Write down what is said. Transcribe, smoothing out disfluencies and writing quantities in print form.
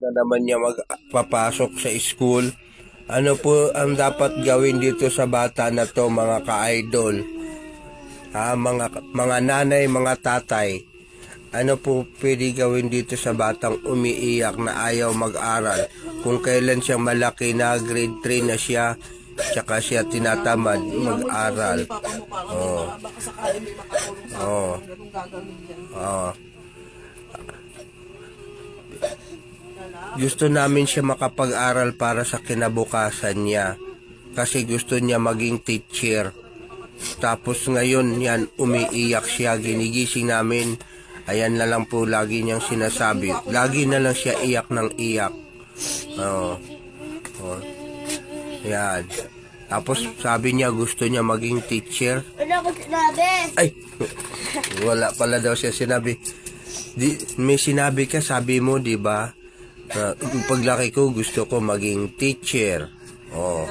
na naman niya magpapasok sa school. Ano po ang dapat gawin dito sa bata na to, mga ka-idol? Mga nanay, mga tatay. Ano po pwede gawin dito sa batang umiiyak na ayaw mag-aral? Kung kailan siya malaki na, grade 3 na siya, tsaka siya tinatamad mag-aral. Oh. Oh. Oh. Gusto namin siya makapag-aral para sa kinabukasan niya. Kasi gusto niya maging teacher. Tapos ngayon yan, umiiyak siya, ginigising namin. Ayan na lang po lagi niyang sinasabi. Lagi na lang siya iyak ng iyak. Oh. Oh. Yan. Tapos sabi niya gusto niya maging teacher. Wala ko sinabi. Ay! Wala pala daw siya sinabi. May sinabi ka, sabi mo, di ba? Paglaki ko gusto ko maging teacher. Oh.